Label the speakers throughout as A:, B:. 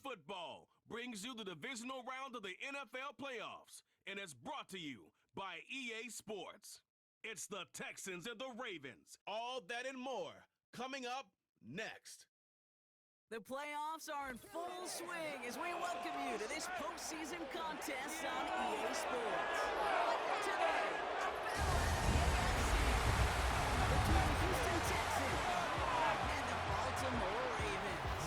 A: Football brings you the divisional round of the NFL playoffs and is brought to you by EA Sports. It's the Texans and the Ravens. All that and more coming up next.
B: The playoffs are in full swing as we welcome you to this postseason contest on EA Sports. Today, between the Houston Texans and the Baltimore Ravens.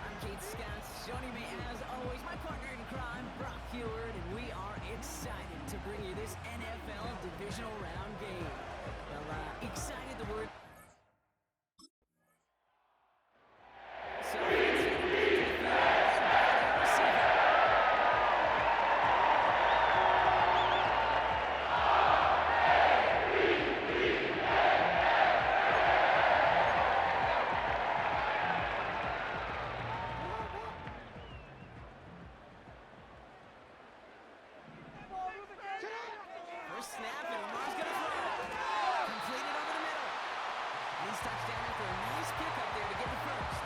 B: I'm Keith Scott. Joining me as always, my partner in crime, Brock Heward, and we are excited to bring you this NFL divisional round game. Well, excited the word. So, let's get back to the field and by the receiver. First snap, and Lamar's going to throw. Completed over the middle. And he's touchdown after a nice pick up there to get the first.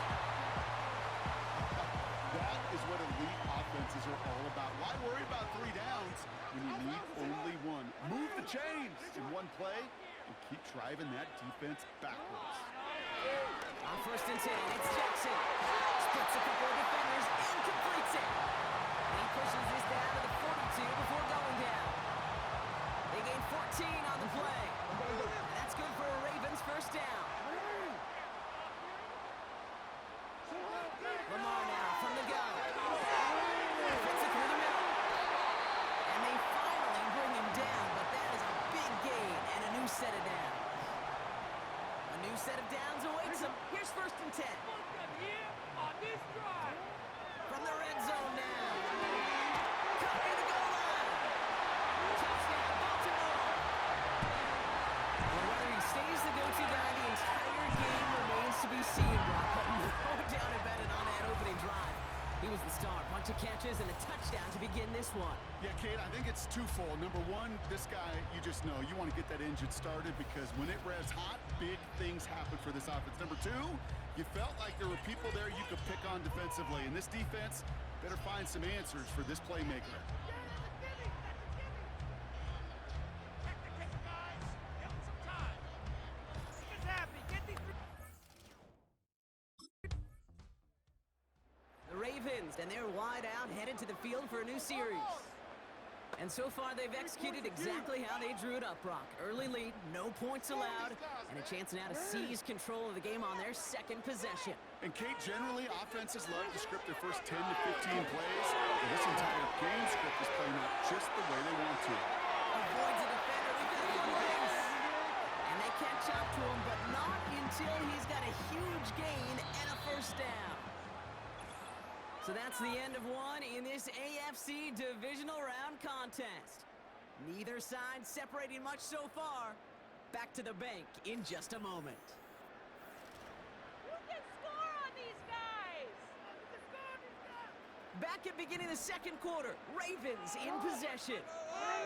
C: That is what elite offenses are all about. Why worry about 3 downs when you need only one? Move the chains in one play and keep driving that defense backwards.
B: On 1st and 10, it's Jackson. Splits a couple of defenders and completes it. And he pushes this down to the 42 before going down. They gain 14 on the play. And that's good for a Ravens first down. Lamar now from the gun. Fits it through the middle. And they finally bring him down, but that is a big gain and a new set of downs. A new set of downs awaits him. Here's 1st and 10. From the red zone now. Caught near the goal line. Touchdown, Baltimore. Well, whether he stays the go-to guy the entire game remains to be seen, Brock. But no doubt about it on that opening drive. He was the star. Bunch of catches and a touchdown to begin this one.
C: Yeah, Kate, I think it's twofold. Number one, this guy, you just know, you want to get that engine started because when it revs hot, big things happen for this offense. Number two, you felt like there were people there you could pick on defensively. And this defense better find some answers for this playmaker.
B: The Ravens, and they're wide out, headed to the field for a new series. And so far, they've executed exactly how they drew it up, Brock. Early lead, no points allowed, and a chance now to seize control of the game on their second possession.
C: And Kate, generally, offenses love to script their first 10 to 15 plays. And this entire game script is playing out just the way they want to.
B: Avoids a defender, we've got him on the base. And they catch up to him, but not until he's got a huge gain and a first down. So that's the end of one in this AFC divisional round contest. Neither side separating much so far. Back to the bank in just a moment.
D: Who can score on these guys?
B: Back at beginning of the second quarter, Ravens in possession.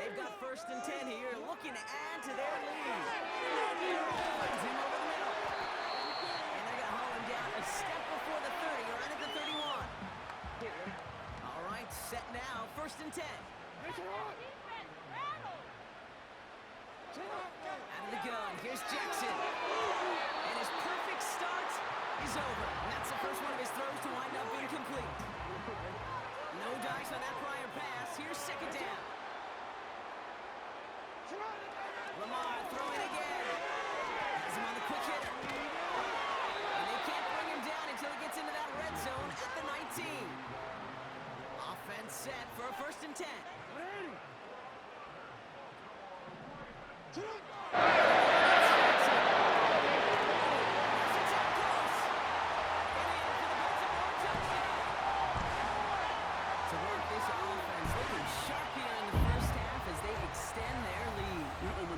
B: They've got 1st and 10 here, looking to add to their lead. Finds him over the middle. And they're going to haul him down a step before the 30, right at the 31. All right, set now, 1st and 10.
D: Defense rattled.
B: Out of the gun, here's Jackson. And his perfect start is over. And that's the first one of his throws to wind up incomplete. No dice on that prior pass. Here's 2nd down. Lamar throwing again. Has him on the quick hitter. And they can't bring him down until he gets into that red zone at the 19. Offense set for a 1st and 10.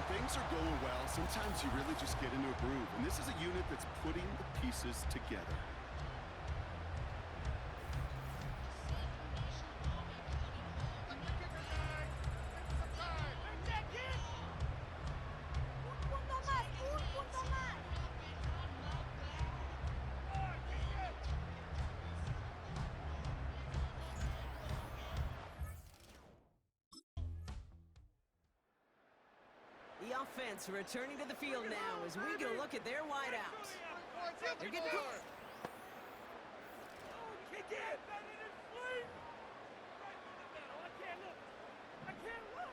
C: Things are going well, sometimes you really just get into a groove. And this is a unit that's putting the pieces together.
B: offense returning to the field now as we get a look at their wideouts. They're getting close.
D: Kick it! I can't look.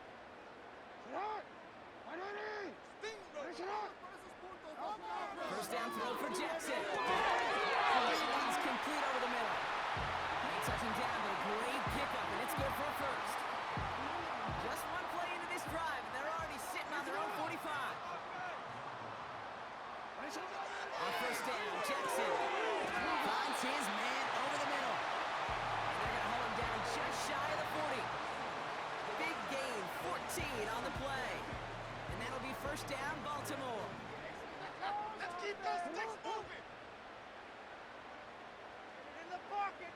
B: First down throw for Jackson. He's complete over the middle. They touch him down, but a great pickup, and it's good for a first. Just one play into this drive, and they're already sitting on their own 45. On first down, Jackson finds his man over the middle. And they're going to hold him down just shy of the 40. Big gain, 14 on the play. And that'll be first down, Baltimore.
D: Let's keep those sticks moving! In the pocket!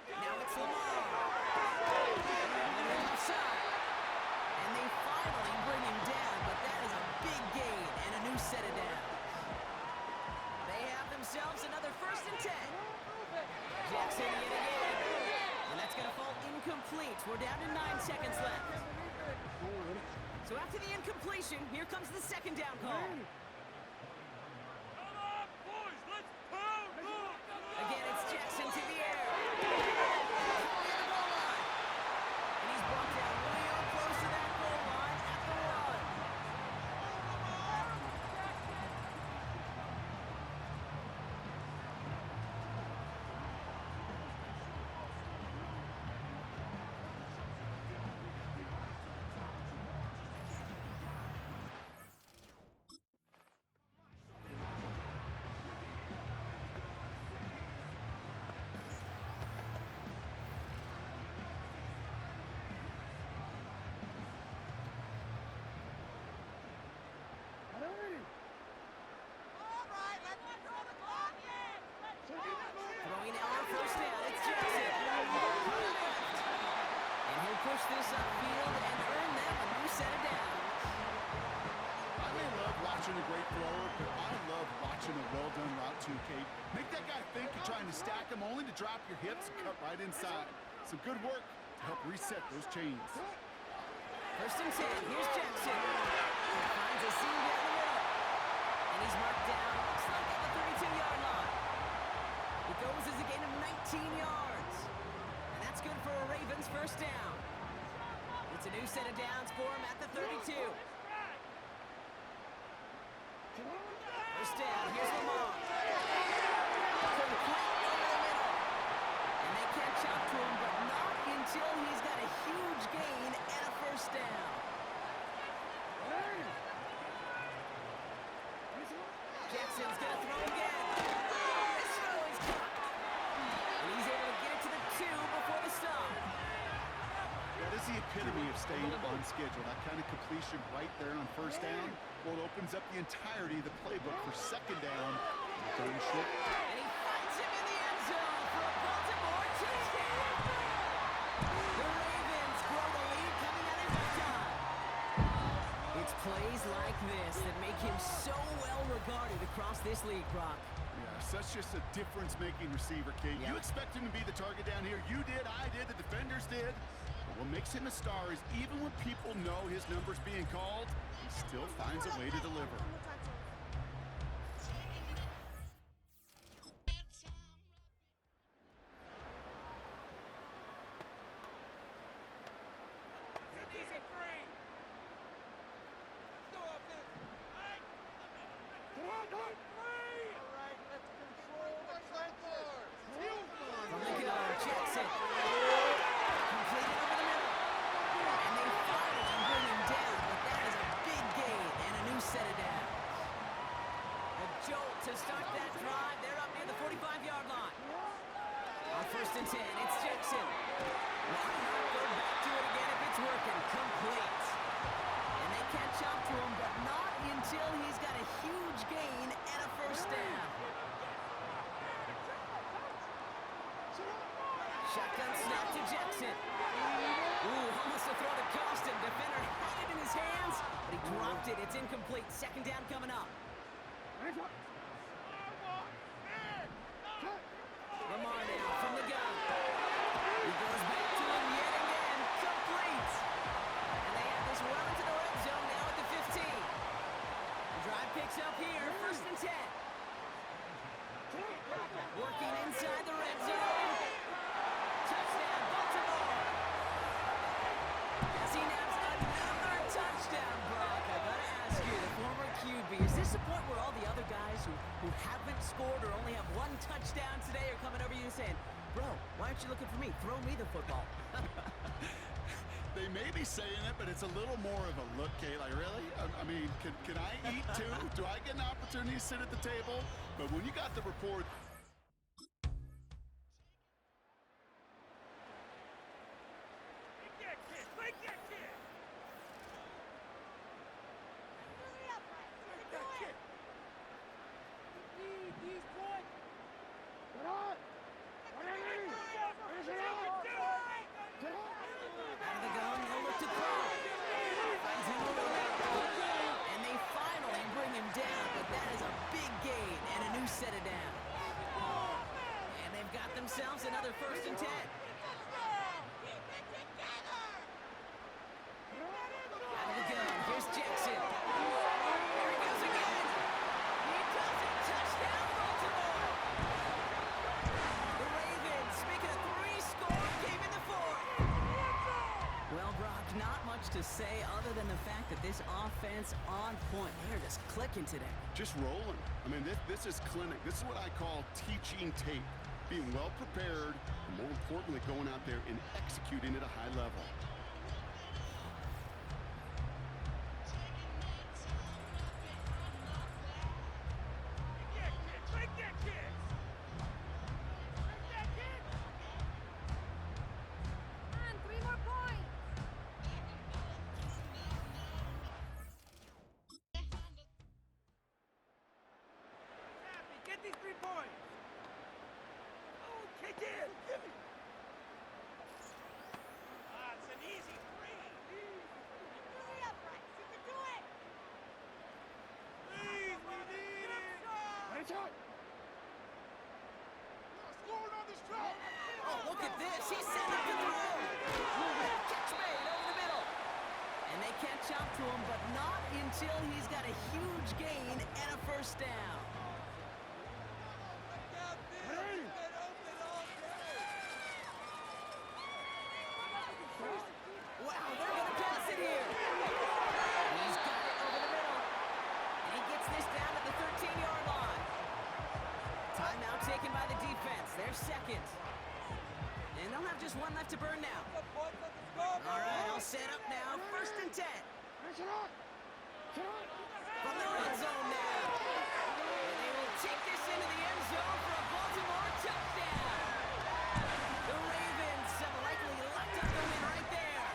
B: Now it's Lamar. On the left side. And they finally bring him down, but that is a big gain and a new set of downs. They have themselves another first and 10. Jackson yet again. And that's going to fall incomplete. We're down to 9 seconds left. So after the incompletion, here comes the second down call.
D: Come on, boys! Let's pound!
B: Again, it's Jackson to the air. And he's brought down real close to that goal line at the 1. Throwing now on first down, it's Jackson. And he'll push this upfield and earn them a new set of downs.
C: I may love watching a great thrower, but I love watching a well-done route too, Kate. Make that guy think you're trying to stack him only to drop your hips and cut right inside. Some good work to help reset those chains.
B: First and 10, here's Jackson. He finds a seam down the middle. And he's marked down, looks like at the 32-yard line. It goes as a gain of 19 yards. And that's good for a Ravens first down. It's a new set of downs for him at the 32. First down, here's Lamar. Complete over the middle. And they catch up to him, but not until he's got a huge gain and a first down. Jackson's going to throw again. This throw is caught. And he's able to get it to the 2 before the stop.
C: That is the epitome of staying on schedule. That kind of completion right there on first down. Well, it opens up the entirety of the playbook for second down. Third and short.
B: And he finds him in the end zone for a Baltimore touchdown. The Ravens grow the lead coming out of halftime. It's plays like this that make him so well regarded across this league, Brock.
C: Yeah, such just a difference-making receiver, Kate.
B: Yeah.
C: You expect him to be the target down here. You did, I did, the defenders did. But what makes him a star is even when people know his number's being called, he still finds a way to deliver.
B: From the go, Jackson. Completed over the middle. And they finally bring him down, but that is a big gain and a new set of downs. A jolt to start that drive. They're up near the 45-yard line. On first and 10, it's Jackson. Why not go back to it again if it's working? Complete. And they catch up to him, but not until he's got a huge gain and a first down. Shotgun snap to Jackson. Ooh, almost a throw to cost him. Defender had it in his hands, but he dropped it. It's incomplete. Second down coming up. Lamar now from the gun. He goes back to him yet again. Complete. And they have this well into the red zone first and 10. Working inside the red zone. Touchdown, Baltimore. As he naps another touchdown, Brock. I gotta ask you, the former QB, is this a point where all the other guys who haven't scored or only have one touchdown today are coming over you and saying, bro, why aren't you looking for me? Throw me the football.
C: They may be saying it, but it's a little more of a look, Kay. Like, really? I mean, can I eat too? Do I get an opportunity to sit at the table? But when you got the report...
B: Set it down. And they've got themselves another first and 10. Out of the gun. Here's Jackson. Here he goes again. He does it. Touchdown, Baltimore. The Ravens, making a 3-score, came in the fourth. Well, Brock, not much to say other than the fact that this offense on point. They're just clicking today.
C: Just rolling. I mean, this is clinic. This is what I call teaching tape. Being well prepared, and more importantly, going out there and executing at a high level.
A: Get these 3 points! Oh, kick in! Give me! It's an easy 3!
D: Hurry up, Bryce. You can do it.
A: Please, we need it!
C: Right shot! Scoring on this drive!
B: Oh, look at this. He's set up to throw. Catch made over the middle. And they catch up to him, but not until he's got a huge gain and a first down. Wow, they're going to pass it here. He's got it over the middle. And he gets this down to the 13-yard line. Timeout taken by the defense. Their second. And they'll have just one left to burn now. All right, all set up now. First and 10. From the red zone now. And they will take this into the end zone for a Baltimore touchdown. The Ravens have likely locked up the win right there.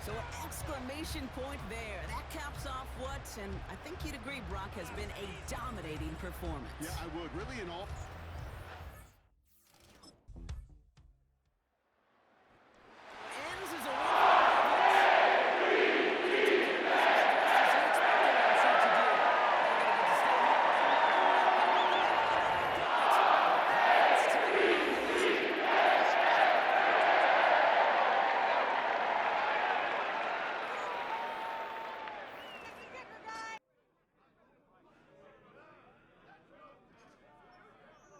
B: So an exclamation point there. That caps off what, and I think you'd agree, Brock, has been a dominating performance.
C: Yeah, I would. Really, in all...
B: Ends as a win for the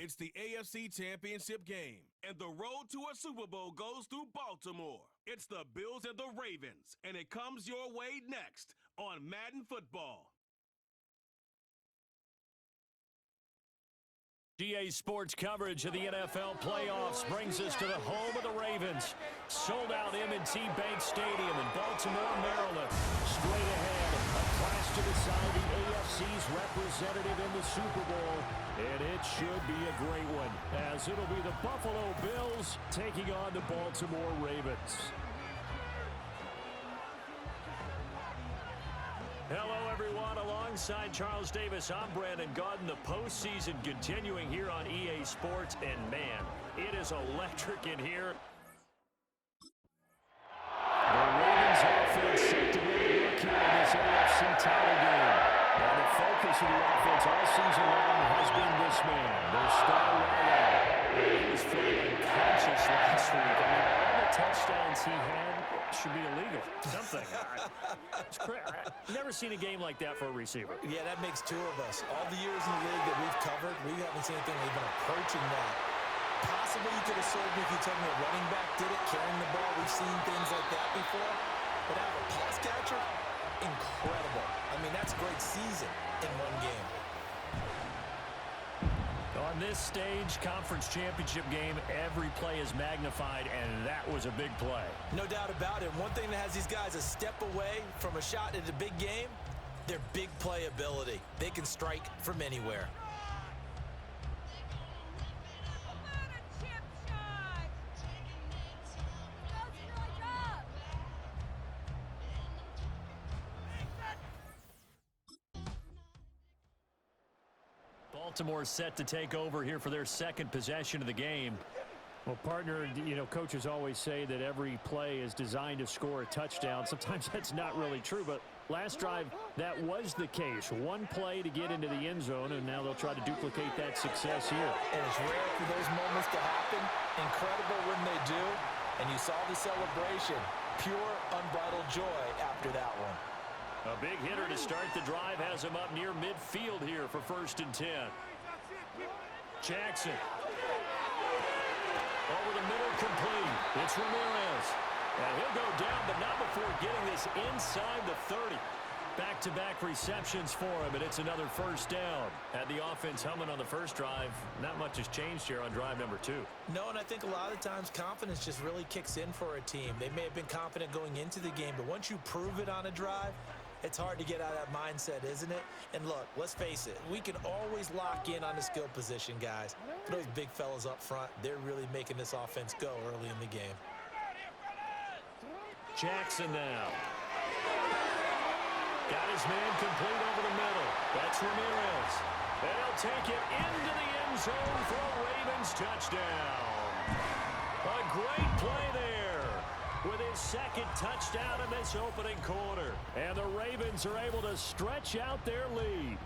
A: It's the AFC Championship game, and the road to a Super Bowl goes through Baltimore. It's the Bills and the Ravens, and it comes your way next on Madden Football.
E: EA Sports coverage of the NFL playoffs brings us to the home of the Ravens. Sold out M&T Bank Stadium in Baltimore, Maryland. Straight ahead, a clash to decide the AFC's representative in the Super Bowl. And it should be a great one, as it'll be the Buffalo Bills taking on the Baltimore Ravens. Hello, everyone. Alongside Charles Davis, I'm Brandon Gaudin. The postseason continuing here on EA Sports, and man, it is electric in here. The Ravens offense set to really work here in this AFC title game. And the focus of the offense all season long has been this man, their star wideout. He was feeling unconscious last week. I mean, all the touchdowns he had should be illegal. Something. It's crazy. I've never seen a game like that for a receiver.
F: Yeah, that makes two of us. All the years in the league that we've covered, we haven't seen anything even approaching that. Possibly you could have sold me if you told me a running back did it, carrying the ball. We've seen things like that before. But out of a pass catcher, incredible. I mean, that's a great season in one game.
E: On this stage, conference championship game, every play is magnified, and that was a big play.
F: No doubt about it. One thing that has these guys a step away from a shot at a big game, their big play ability. They can strike from anywhere.
E: Baltimore set to take over here for their second possession of the game. Well, partner, you know, coaches always say that every play is designed to score a touchdown. Sometimes that's not really true, but last drive, that was the case. One play to get into the end zone, and now they'll try to duplicate that success here.
F: And it's rare for those moments to happen. Incredible when they do. And you saw the celebration. Pure, unbridled joy after that one.
E: A big hitter to start the drive has him up near midfield here for 1st and 10. Jackson. Over the middle, complete. It's Ramirez. And he'll go down, but not before getting this inside the 30. Back-to-back receptions for him, and it's another 1st down. Had the offense humming on the first drive. Not much has changed here on drive number 2.
F: No, and I think a lot of times confidence just really kicks in for a team. They may have been confident going into the game, but once you prove it on a drive, it's hard to get out of that mindset, isn't it? And look, let's face it, we can always lock in on the skill position, guys. But those big fellas up front, they're really making this offense go early in the game.
E: Jackson now. Got his man complete over the middle. That's Ramirez. And he'll take it into the end zone for a Ravens touchdown. A great play there with his second touchdown in this opening quarter. And the Ravens are able to stretch out their lead.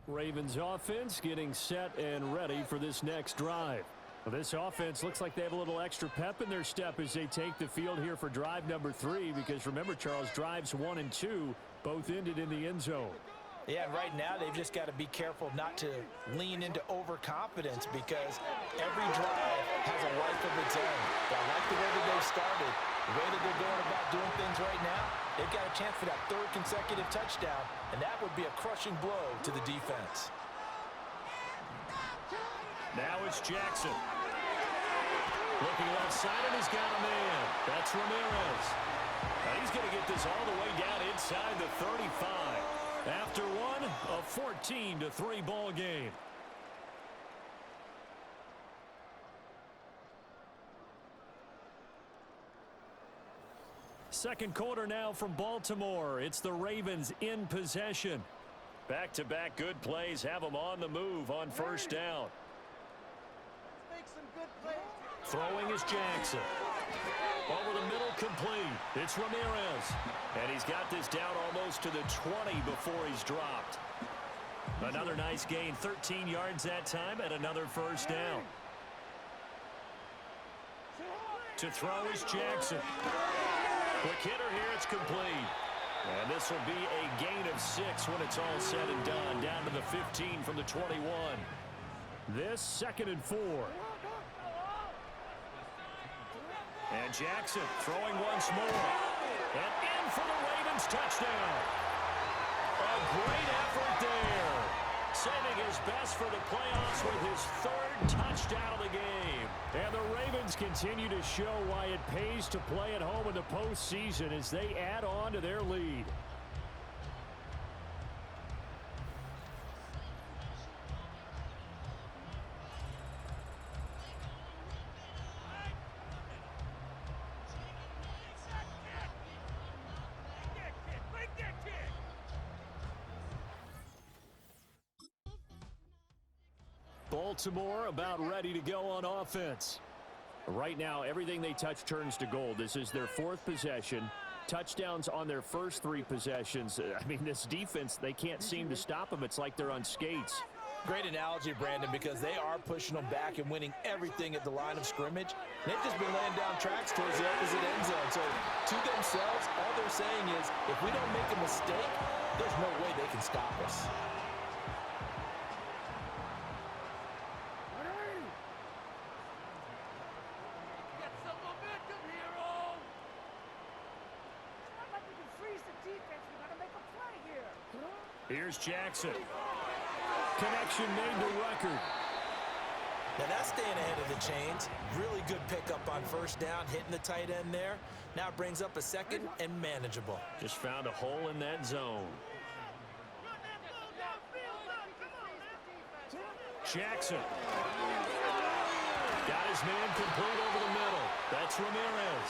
E: Ravens offense getting set and ready for this next drive. Well, this offense looks like they have a little extra pep in their step as they take the field here for drive number 3, because remember, Charles, drives 1 and 2 both ended in the end zone.
F: Yeah, right now they've just got to be careful not to lean into overconfidence, because every drive has a life of its own. I like the way that they've started. The way that they're going about doing things right now, they've got a chance for that 3rd consecutive touchdown, and that would be a crushing blow to the defense.
E: Now it's Jackson. Looking left side, and he's got a man. That's Ramirez. Now he's going to get this all the way down inside the 35. After one, a 14-3 ball game. Second quarter now from Baltimore. It's the Ravens in possession. Back-to-back good plays have them on the move on 1st down. Throwing is Jackson. Over the middle, complete. It's Ramirez. And he's got this down almost to the 20 before he's dropped. Another nice gain, 13 yards that time, and another first down. To throw is Jackson. Quick hitter here, it's complete. And this will be a gain of 6 when it's all said and done, down to the 15 from the 21. This 2nd and 4. And Jackson throwing once more. And in for the Ravens touchdown. A great effort there. Saving his best for the playoffs with his 3rd touchdown of the game. And the Ravens continue to show why it pays to play at home in the postseason as they add on to their lead. Baltimore about ready to go on offense. Right now, everything they touch turns to gold. This is their 4th possession. Touchdowns on their first 3 possessions. I mean, this defense, they can't seem to stop them. It's like they're on skates.
F: Great analogy, Brandon, because they are pushing them back and winning everything at the line of scrimmage. They've just been laying down tracks towards the opposite end zone. So to themselves, all they're saying is, if we don't make a mistake, there's no way they can stop us.
E: Here's Jackson. Connection made to record.
F: Now that's staying ahead of the chains. Really good pickup on first down, hitting the tight end there. Now it brings up a 2nd and manageable.
E: Just found a hole in that zone. Jackson. Got his man complete over the middle. That's Ramirez.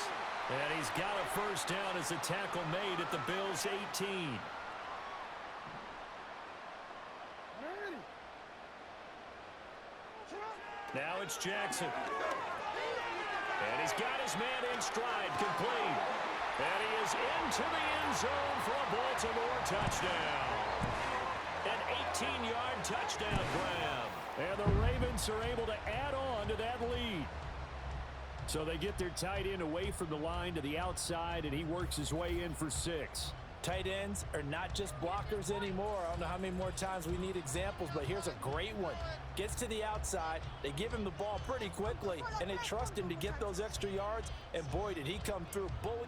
E: And he's got a first down as a tackle made at the Bills' 18. Now it's Jackson. And he's got his man in stride, complete. And he is into the end zone for a Baltimore touchdown. An 18-yard touchdown grab. And the Ravens are able to add on to that lead. So they get their tight end away from the line to the outside, and he works his way in for 6.
F: Tight ends are not just blockers anymore. I don't know how many more times we need examples, but here's a great one. Gets to the outside, they give him the ball pretty quickly, and they trust him to get those extra yards, and boy, did he come through. Bullet.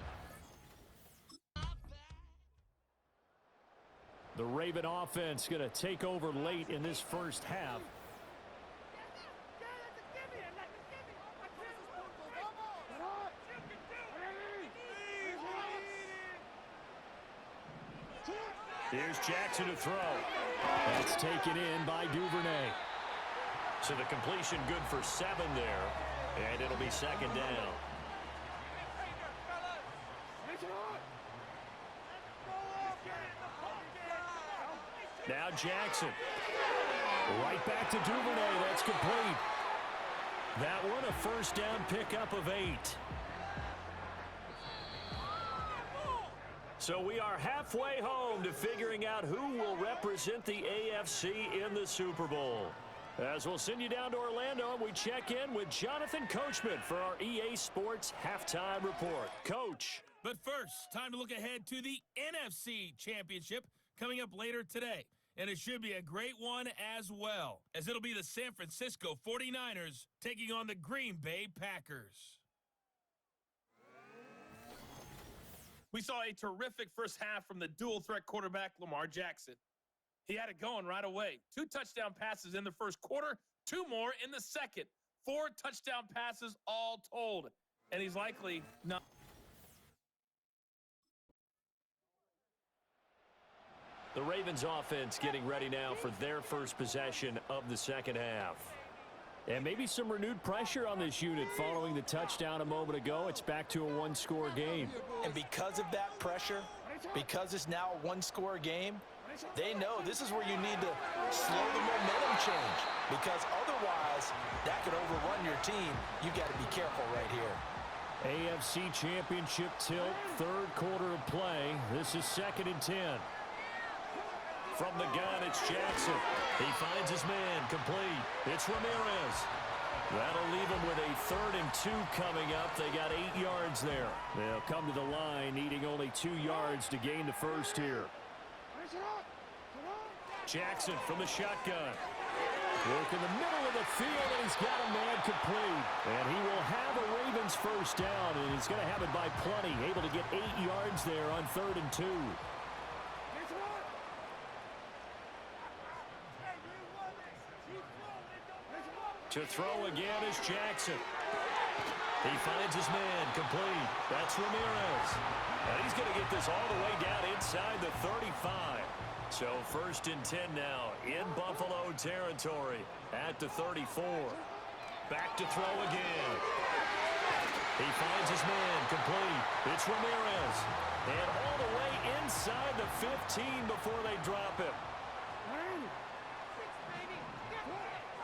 E: The Raven offense going to take over late in this first half. Here's Jackson to throw. That's taken in by Duvernay. So the completion good for 7 there, and it'll be 2nd down. Now Jackson. Right back to Duvernay. That's complete. That one a first down pickup of 8. So we are halfway home to figuring out who will represent the AFC in the Super Bowl. As we'll send you down to Orlando, and we check in with Jonathan Coachman for our EA Sports Halftime Report. Coach.
G: But first, time to look ahead to the NFC Championship coming up later today. And it should be a great one as well, as it'll be the San Francisco 49ers taking on the Green Bay Packers. We saw a terrific first half from the dual-threat quarterback, Lamar Jackson. He had it going right away. 2 touchdown passes in the first quarter, 2 more in the second. 4 touchdown passes all told. And he's likely not.
E: The Ravens offense getting ready now for their first possession of the second half. And maybe some renewed pressure on this unit following the touchdown a moment ago. It's back to a 1-score game.
F: And because of that pressure, because it's now a 1-score game, they know this is where you need to slow the momentum change. Because otherwise, Otherwise, that could overrun your team. You got to be careful right here.
E: AFC Championship tilt, third quarter of play. This is 2nd and 10. From the gun, it's Jackson. He finds his man, complete. It's Ramirez. That'll leave him with a 3rd and 2 coming up. They got 8 yards there. They'll come to the line, needing only 2 yards to gain the first here. Jackson from the shotgun. Work in the middle of the field, and he's got a man complete. And he will have a Ravens first down, and he's going to have it by plenty. Able to get 8 yards there on 3rd and 2. To throw again is Jackson. He finds his man, complete. That's Ramirez. And he's going to get this all the way down inside the 35. So 1st and 10 now in Buffalo territory at the 34. Back to throw again. He finds his man, complete. It's Ramirez. And all the way inside the 15 before they drop him.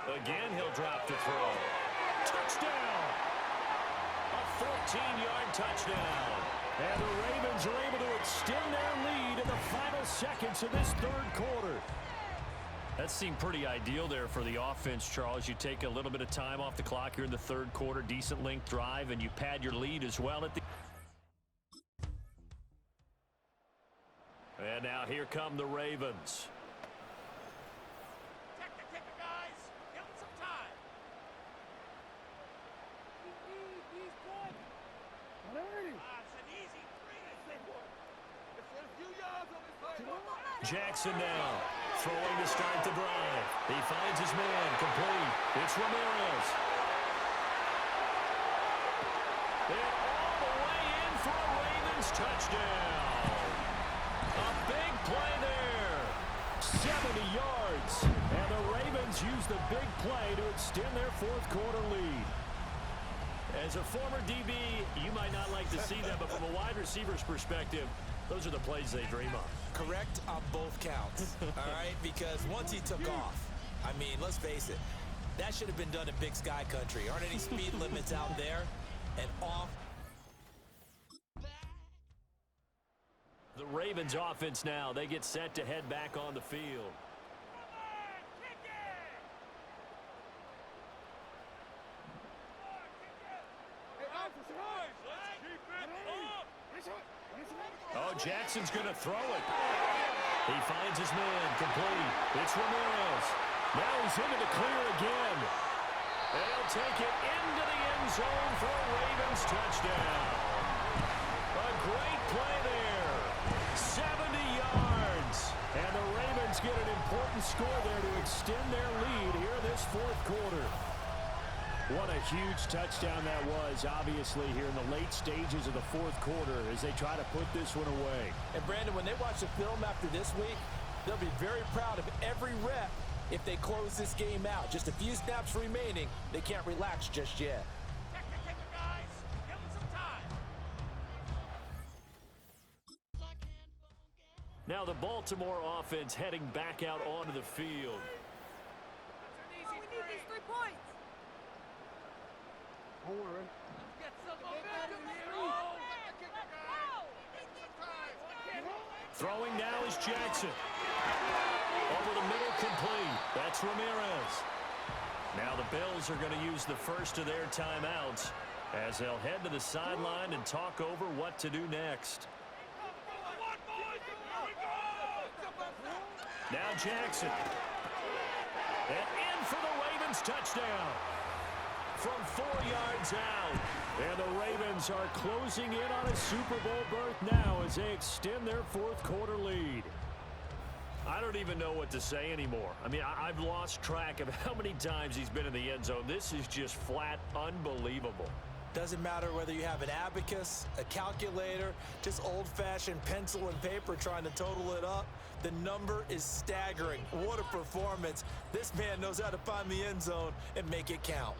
E: Again, he'll drop to throw. Touchdown! A 14-yard touchdown. And the Ravens are able to extend their lead in the final seconds of this 3rd quarter. That seemed pretty ideal there for the offense, Charles. You take a little bit of time off the clock here in the 3rd quarter, decent length drive, and you pad your lead as well at the... And now here come the Ravens. Jackson now, throwing to start the drive. He finds his man, complete. It's Ramirez. And all the way in for a Ravens touchdown. A big play there. 70 yards. And the Ravens use the big play to extend their 4th quarter lead. As a former DB, you might not like to see that, but from a wide receiver's perspective, those are the plays they dream of.
F: Correct on both counts, all right? Because once he took off, I mean, let's face it, that should have been done in Big Sky Country. Aren't any speed limits out there? And off.
E: The Ravens offense now, they get set to head back on the field. Oh, Jackson's going to throw it. He finds his man, complete. It's Ramirez. Now he's into the clear again. And he'll take it into the end zone for a Ravens touchdown. A great play there. 70 yards. And the Ravens get an important score there to extend their lead here in this 4th quarter. What a huge touchdown that was, obviously, here in the late stages of the 4th quarter as they try to put this one away.
F: And, Brandon, when they watch the film after this week, they'll be very proud of every rep if they close this game out. Just a few snaps remaining. They can't relax just yet.
E: Now the Baltimore offense heading back out onto the field.
D: We need these 3 points.
C: Don't worry.
D: Get some momentum here.
E: Throwing now is Jackson. Over the middle, complete. That's Ramirez. Now the Bills are going to use the first of their timeouts as they'll head to the sideline and talk over what to do next. Now Jackson. And in for the Ravens touchdown. From 4 yards out. And the Ravens are closing in on a Super Bowl berth now as they extend their 4th quarter lead. I don't even know what to say anymore. I mean, I've lost track of how many times he's been in the end zone. This is just flat unbelievable.
F: Doesn't matter whether you have an abacus, a calculator, just old-fashioned pencil and paper trying to total it up. The number is staggering. What a performance. This man knows how to find the end zone and make it count.